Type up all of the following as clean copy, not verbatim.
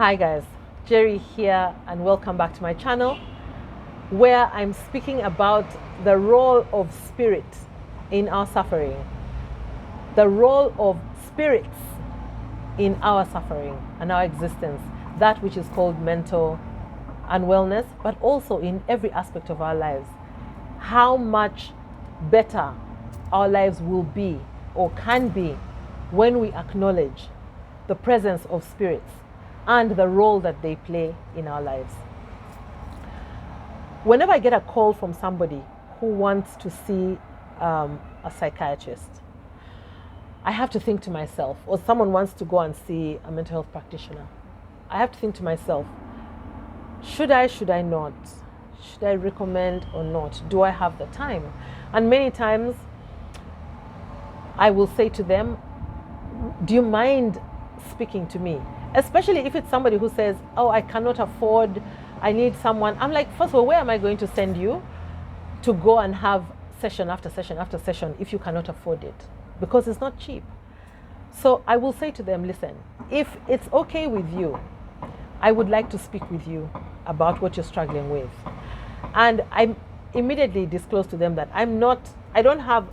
Hi guys, Jerry here and welcome back to my channel where I'm speaking about the role of spirit in our suffering, the role of spirits in our suffering and our existence, that which is called mental unwellness, but also in every aspect of our lives. How much better our lives will be or can be when we acknowledge the presence of spirits and the role that they play in our lives. Whenever I get a call from somebody who wants to see a psychiatrist, I have to think to myself, or someone wants to go and see a mental health practitioner, I have to think to myself, should I not? Should I recommend or not? Do I have the time? And many times I will say to them, do you mind speaking to me? Especially if it's somebody who says, oh, I cannot afford, I need someone. I'm like, first of all, where am I going to send you to go and have session after session after session if you cannot afford it? Because it's not cheap. So I will say to them, listen, if it's okay with you, I would like to speak with you about what you're struggling with. And I immediately disclose to them that I don't have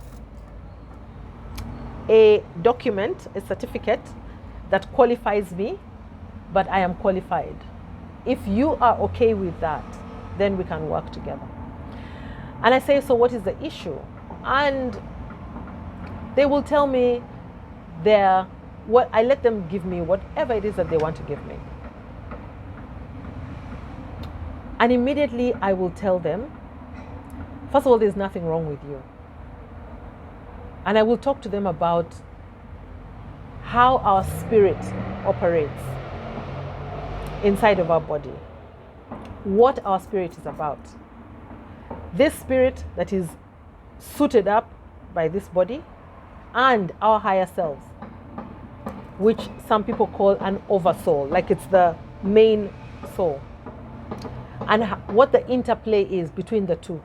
a document, a certificate that qualifies me, but I am qualified. If you are okay with that, then we can work together. And I say, so what is the issue? And they will tell me I let them give me whatever it is that they want to give me. And immediately I will tell them, first of all, there's nothing wrong with you. And I will talk to them about how our spirit operates inside of our body, what our spirit is about. This spirit that is suited up by this body and our higher selves, which some people call an oversoul, like it's the main soul, and what the interplay is between the two,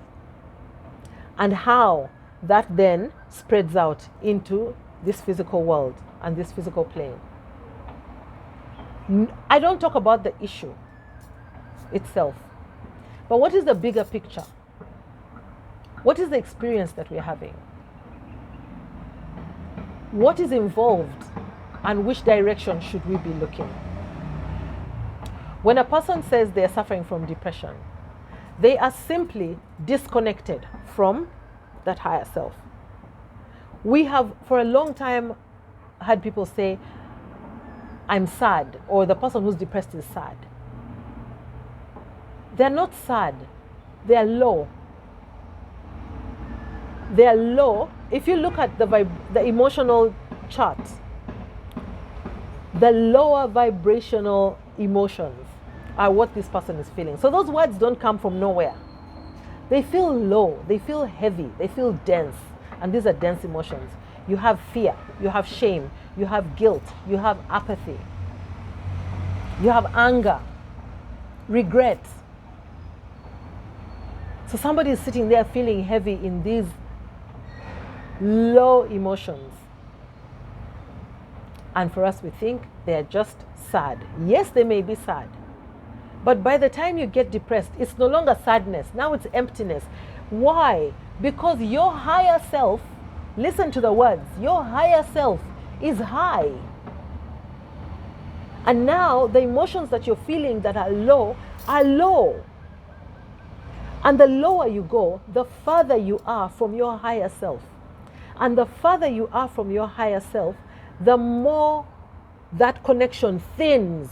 and how that then spreads out into this physical world and this physical plane. I don't talk about the issue itself, but what is the bigger picture? What is the experience that we're having? What is involved and which direction should we be looking? When a person says they're suffering from depression, they are simply disconnected from that higher self. We have for a long time had people say, I'm sad, or the person who's depressed is sad. They're not sad, they're low. They're low. If you look at the emotional chart, the lower vibrational emotions are what this person is feeling. So those words don't come from nowhere. They feel low, they feel heavy, they feel dense, and these are dense emotions. You have fear, you have shame, you have guilt, you have apathy, you have anger, regret. So somebody is sitting there feeling heavy in these low emotions. And for us, we think they're just sad. Yes, they may be sad. But by the time you get depressed, it's no longer sadness. Now it's emptiness. Why? Because your higher self, listen to the words, your higher self is high. And now the emotions that you're feeling that are low are low. And the lower you go, the further you are from your higher self. And the further you are from your higher self, the more that connection thins.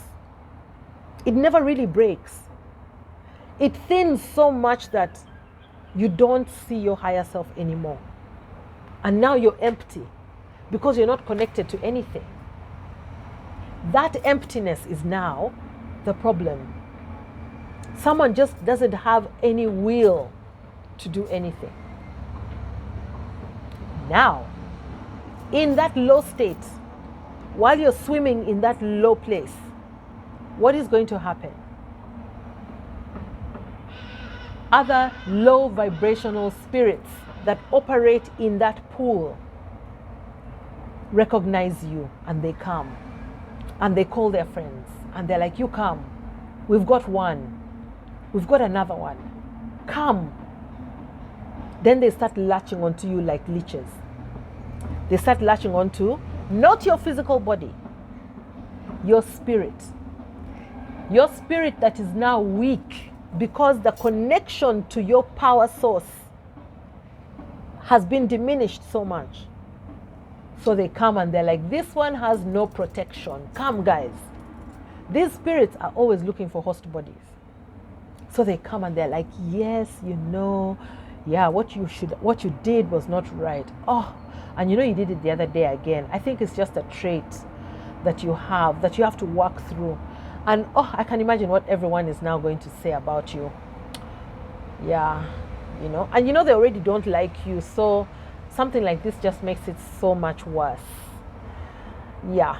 It never really breaks. It thins so much that you don't see your higher self anymore. And now you're empty because you're not connected to anything. That emptiness is now the problem. Someone just doesn't have any will to do anything. Now, in that low state, while you're swimming in that low place, what is going to happen? Other low vibrational spirits that operate in that pool recognize you and they come and they call their friends And they're like, you come. We've got one. We've got another one. Come. Then they start latching onto you like leeches. They start latching onto not your physical body, your spirit. Your spirit that is now weak because the connection to your power source has been diminished so much. So they come and they're like, this one has no protection. Come, guys. These spirits are always looking for host bodies. So they come and they're like, yes, yeah, what you did was not right. Oh, and you did it the other day again. I think it's just a trait that you have to work through. And I can imagine what everyone is now going to say about you. Yeah, and they already don't like you, so something like this just makes it so much worse. Yeah,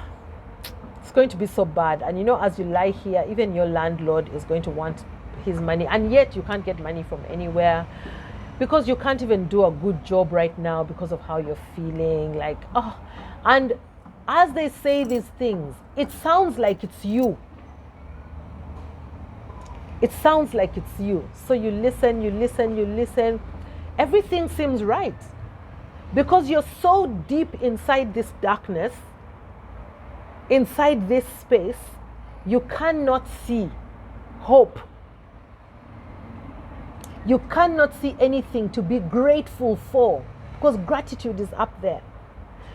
it's going to be so bad. And as you lie here, even your landlord is going to want his money, and yet you can't get money from anywhere because you can't even do a good job right now because of how you're feeling. And as they say these things, it sounds like it's you. It sounds like it's you. So you listen. Everything seems right. Because you're so deep inside this darkness, inside this space, you cannot see hope. You cannot see anything to be grateful for, because gratitude is up there.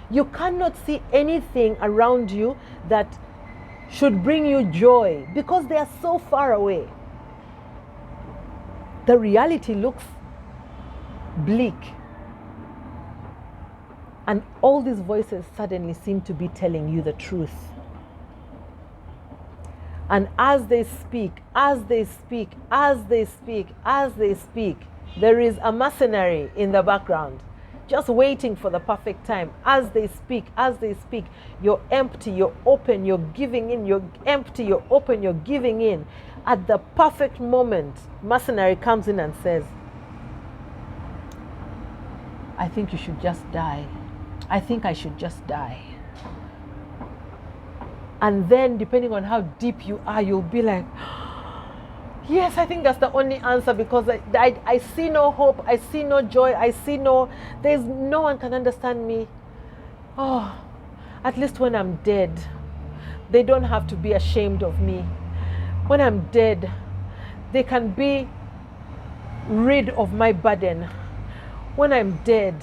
You cannot see anything around you that should bring you joy, because they are so far away. The reality looks bleak. And all these voices suddenly seem to be telling you the truth. And as they speak, there is a mercenary in the background, just waiting for the perfect time. As they speak, you're empty, you're open, you're giving in, you're empty, you're open, you're giving in. At the perfect moment, mercenary comes in and says, I think you should just die. I think I should just die. And then, depending on how deep you are, you'll be like, yes, I think that's the only answer, because I see no hope, I see no joy, there's no one can understand me. Oh, at least when I'm dead, they don't have to be ashamed of me. When I'm dead, they can be rid of my burden. When I'm dead,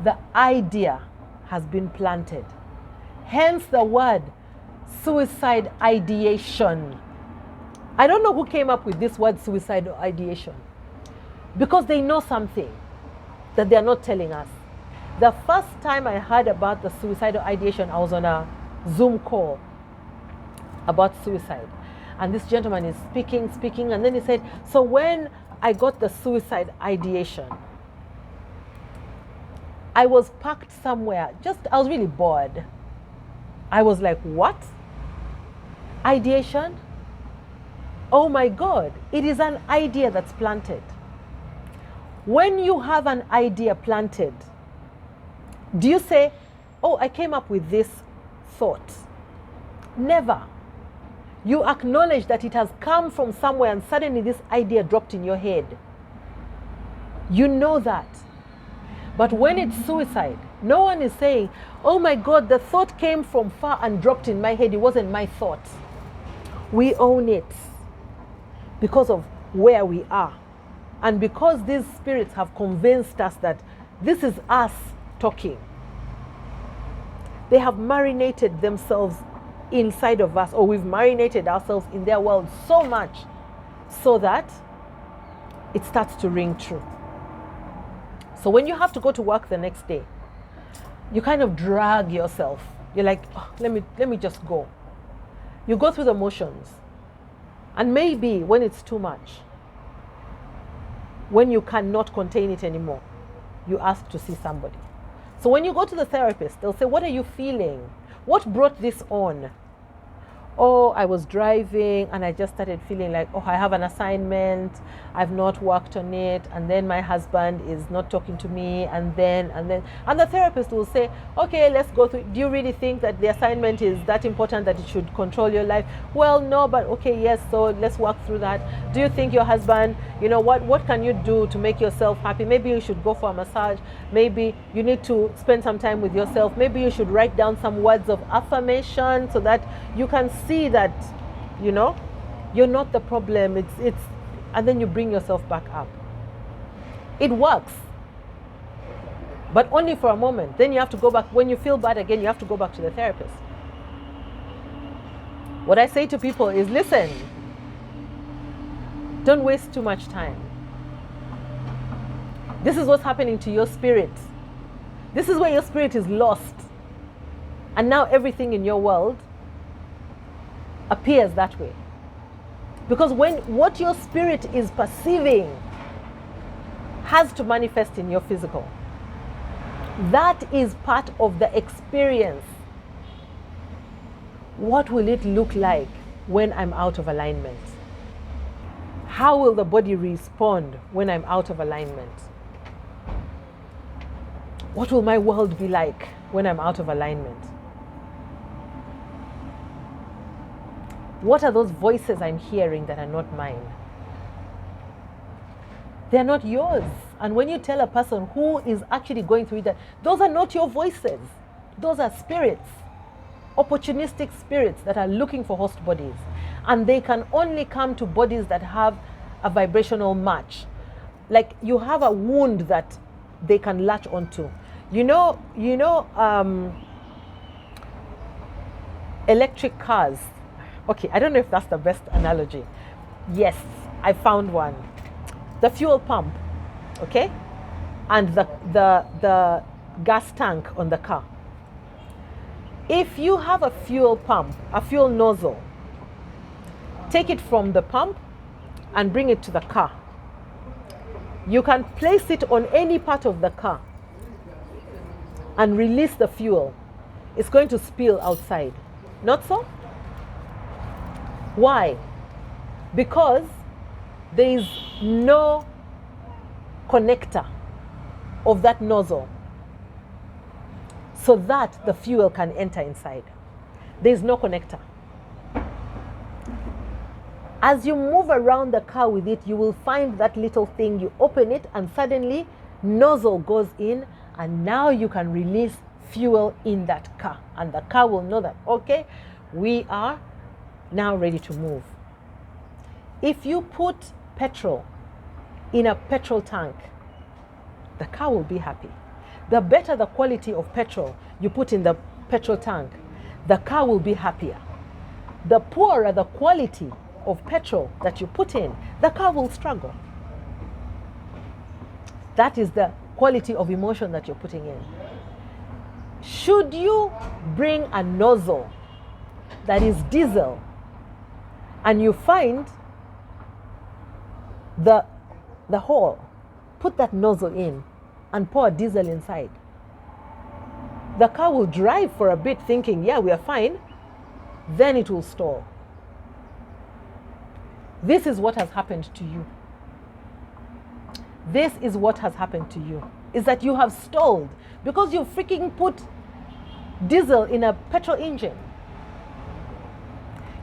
the idea has been planted. Hence the word suicide ideation. I don't know who came up with this word suicidal ideation, because they know something that they're not telling us. The first time I heard about the suicidal ideation, I was on a Zoom call about suicide. And this gentleman is speaking, and then he said, so when I got the suicide ideation, I was parked somewhere, I was really bored. I was like, what? Ideation? Oh my God, it is an idea that's planted. When you have an idea planted, do you say, oh, I came up with this thought? Never. You acknowledge that it has come from somewhere and suddenly this idea dropped in your head. You know that. But when it's suicide, no one is saying, oh my God, the thought came from far and dropped in my head. It wasn't my thought. We own it because of where we are. And because these spirits have convinced us that this is us talking. They have marinated themselves inside of us, or we've marinated ourselves in their world so much so that it starts to ring true. So when you have to go to work the next day, you kind of drag yourself. You're like, oh, let me just go. You go through the motions. And maybe when it's too much, when you cannot contain it anymore, you ask to see somebody. So when you go to the therapist, they'll say, what are you feeling? What brought this on? Oh, I was driving and I just started feeling like, oh, I have an assignment, I've not worked on it, and then my husband is not talking to me, and the therapist will say, okay, let's go through. Do you really think that the assignment is that important that it should control your life? Well, no, but okay, yes, so let's work through that. Do you think your husband, what can you do to make yourself happy? Maybe you should go for a massage. Maybe you need to spend some time with yourself. Maybe you should write down some words of affirmation so that you can see that, you're not the problem. And then you bring yourself back up. It works, but only for a moment. Then you have to go back. When you feel bad again, you have to go back to the therapist. What I say to people is, listen, don't waste too much time. This is what's happening to your spirit. This is where your spirit is lost. And now everything in your world appears that way. Because what your spirit is perceiving has to manifest in your physical. That is part of the experience. What will it look like when I'm out of alignment? How will the body respond when I'm out of alignment? What will my world be like when I'm out of alignment? What are those voices I'm hearing that are not mine? They're not yours. And when you tell a person who is actually going through that, those are not your voices. Those are spirits, opportunistic spirits that are looking for host bodies. And they can only come to bodies that have a vibrational match. Like you have a wound that they can latch onto. Electric cars. Okay, I don't know if that's the best analogy. Yes, I found one. The fuel pump, okay? And the gas tank on the car. If you have a fuel pump, a fuel nozzle, take it from the pump and bring it to the car. You can place it on any part of the car and release the fuel. It's going to spill outside. Not so? Why? Because there is no connector of that nozzle so that the fuel can enter inside. There is no connector. As you move around the car with it, you will find that little thing. You open it and suddenly nozzle goes in, and now you can release fuel in that car. And the car will know that, okay, we are now ready to move. If you put petrol in a petrol tank, the car will be happy. The better the quality of petrol you put in the petrol tank, the car will be happier. The poorer the quality of petrol that you put in, the car will struggle. That is the quality of emotion that you're putting in. Should you bring a nozzle that is diesel and you find the hole, put that nozzle in and pour diesel inside. The car will drive for a bit thinking, yeah, we are fine. Then it will stall. This is what has happened to you. This is what has happened to you. Is that you have stalled because you freaking put diesel in a petrol engine.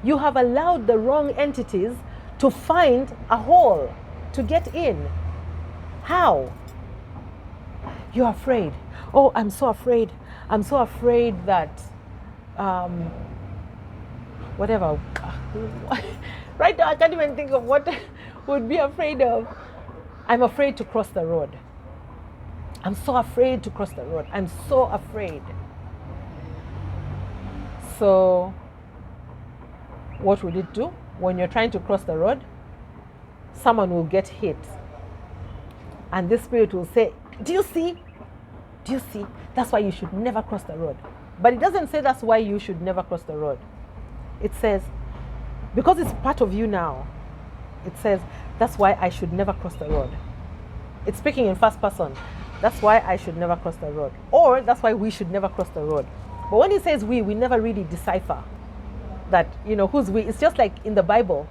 You have allowed the wrong entities to find a hole to get in. How? You're afraid. Oh, I'm so afraid. I'm so afraid that whatever. Right now I can't even think of what would be afraid of. I'm afraid to cross the road. I'm so afraid to cross the road. I'm so afraid. So what would it do? When you're trying to cross the road, someone will get hit. And this spirit will say, do you see? Do you see? That's why you should never cross the road. But it doesn't say that's why you should never cross the road. It says, because it's part of you now, it says, that's why I should never cross the road. It's speaking in first person. That's why I should never cross the road. Or that's why we should never cross the road. But when it says we never really decipher. that, who's we? It's just like in the Bible,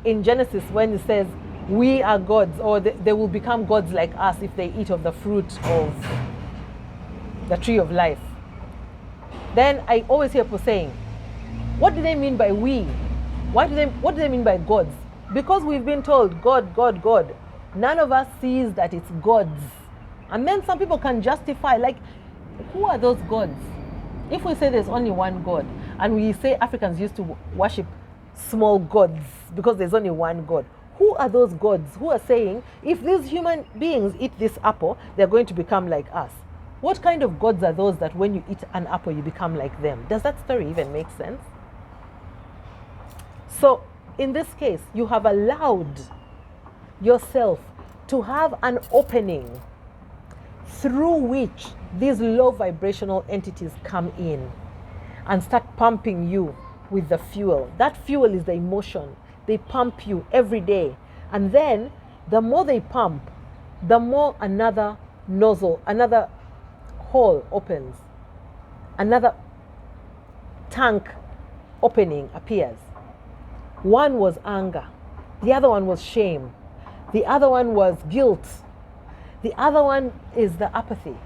in Genesis, when it says, we are gods, or they will become gods like us if they eat of the fruit of the tree of life. Then I always hear people saying, what do they mean by we? What do they mean by gods? Because we've been told God, God, God. None of us sees that it's gods. And then some people can justify, like, who are those gods? If we say there's only one God, and we say Africans used to worship small gods because there's only one God, who are those gods who are saying, if these human beings eat this apple, they're going to become like us? What kind of gods are those that when you eat an apple, you become like them? Does that story even make sense? So in this case, you have allowed yourself to have an opening through which these low vibrational entities come in and start pumping you with the fuel. That fuel is the emotion. They pump you every day. And then the more they pump, the more another nozzle, another hole opens. Another tank opening appears. One was anger. The other one was shame. The other one was guilt. The other one is the apathy.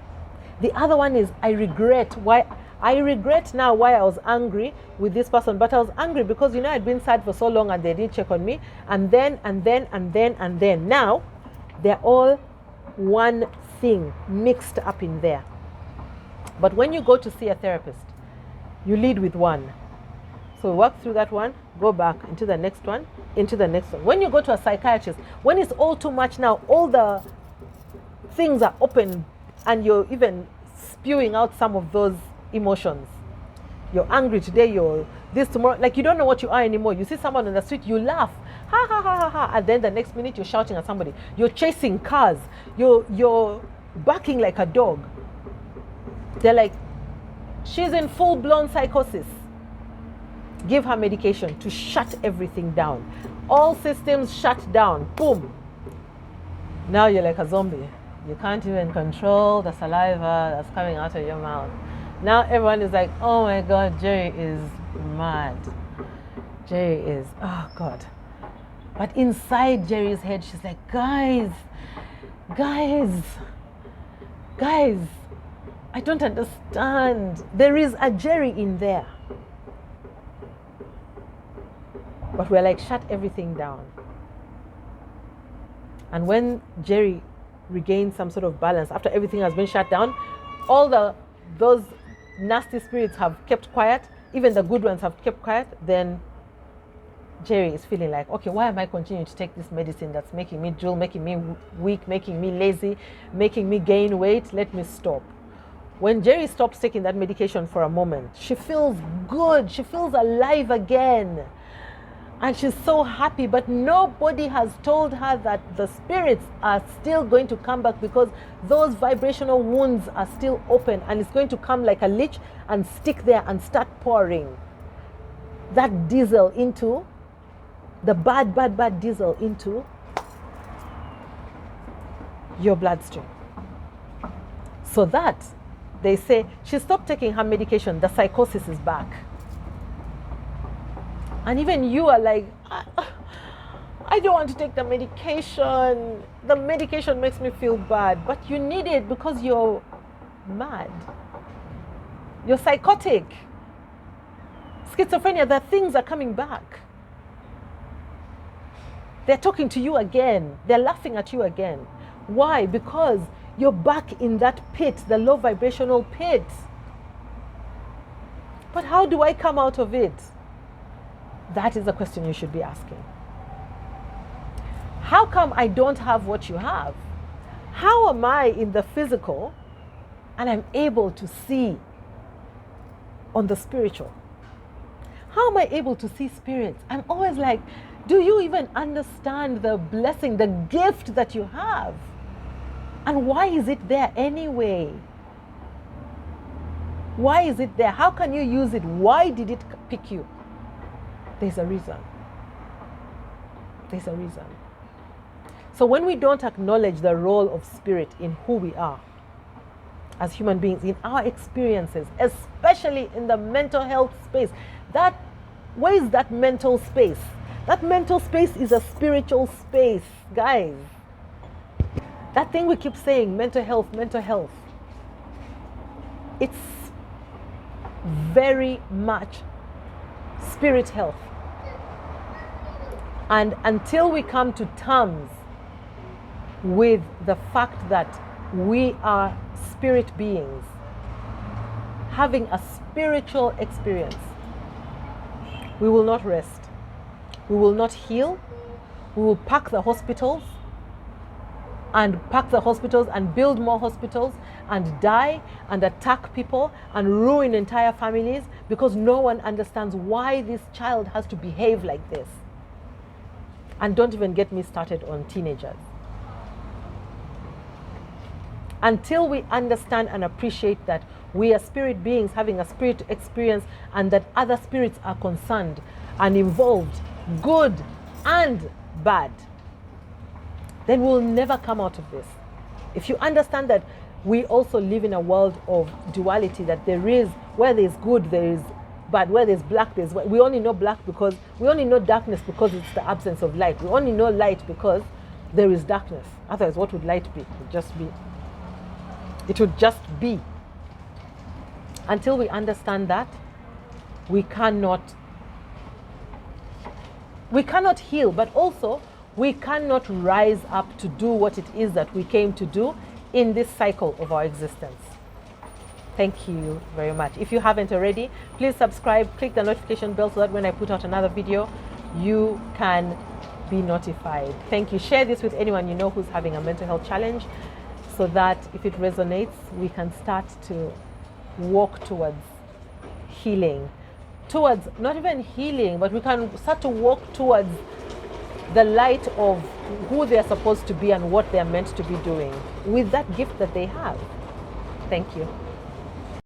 The other one is I regret now why I was angry with this person. But I was angry because I'd been sad for so long and they didn't check on me. And then. Now they're all one thing mixed up in there. But when you go to see a therapist, you lead with one. So work through that one, go back into the next one, into the next one. When you go to a psychiatrist, when it's all too much now, all the things are open and you're even spewing out some of those emotions. You're angry today, you're this tomorrow, like you don't know what you are anymore. You see someone on the street, you laugh, ha ha ha ha ha, and then the next minute you're shouting at somebody. You're chasing cars, you're barking like a dog. They're like, she's in full-blown psychosis. Give her medication to shut everything down. All systems shut down. Boom. Now you're like a zombie. You can't even control the saliva that's coming out of your mouth. Now everyone is like, oh my God, Jerry is mad. Jerry is, oh God. But inside Jerry's head, she's like, guys, I don't understand. There is a Jerry in there. But we're like, shut everything down. And when Jerry regains some sort of balance, after everything has been shut down, all those nasty spirits have kept quiet, even the good ones have kept quiet, then Jerry is feeling like, okay, why am I continuing to take this medicine that's making me drool, making me weak, making me lazy, making me gain weight? Let me stop. When Jerry stops taking that medication for a moment, she feels good. She feels alive again. And she's so happy, but nobody has told her that the spirits are still going to come back because those vibrational wounds are still open and it's going to come like a leech and stick there and start pouring that diesel into, the bad diesel into your bloodstream. So that, they say, she stopped taking her medication, the psychosis is back. And even you are like, I don't want to take the medication. The medication makes me feel bad. But you need it because you're mad. You're psychotic. Schizophrenia, the things are coming back. They're talking to you again. They're laughing at you again. Why? Because you're back in that pit, the low vibrational pit. But how do I come out of it? That is the question you should be asking. How come I don't have what you have? How am I in the physical and I'm able to see on the spiritual? How am I able to see spirits? I'm always like, do you even understand the blessing, the gift that you have? And why is it there anyway? Why is it there? How can you use it? Why did it pick you? There's a reason. There's a reason. So when we don't acknowledge the role of spirit in who we are as human beings, in our experiences, especially in the mental health space, that Where is that mental space? That mental space is a spiritual space, guys. That thing we keep saying, mental health, mental health. It's very much spirit health. And until we come to terms with the fact that we are spirit beings, having a spiritual experience, we will not rest. We will not heal. We will pack the hospitals and build more hospitals and die and attack people and ruin entire families because no one understands why this child has to behave like this. And don't even get me started on teenagers. Until we understand and appreciate that we are spirit beings having a spirit experience and that other spirits are concerned and involved, good and bad, then we'll never come out of this. If you understand that we also live in a world of duality, that there is, where there's good, there is bad, where there's black, there's white. We only know black because, we only know darkness because it's the absence of light. We only know light because there is darkness. Otherwise, what would light be? It would just be. It would just be. Until we understand that, we cannot heal, but also we cannot rise up to do what it is that we came to do in this cycle of our existence. Thank you very much. If you haven't already, please subscribe, click the notification bell so that when I put out another video, you can be notified. Thank you. Share this with anyone you know who's having a mental health challenge so that if it resonates, we can start to walk towards healing. Towards, not even healing, but we can start to walk towards the light of who they're supposed to be and what they're meant to be doing with that gift that they have. Thank you.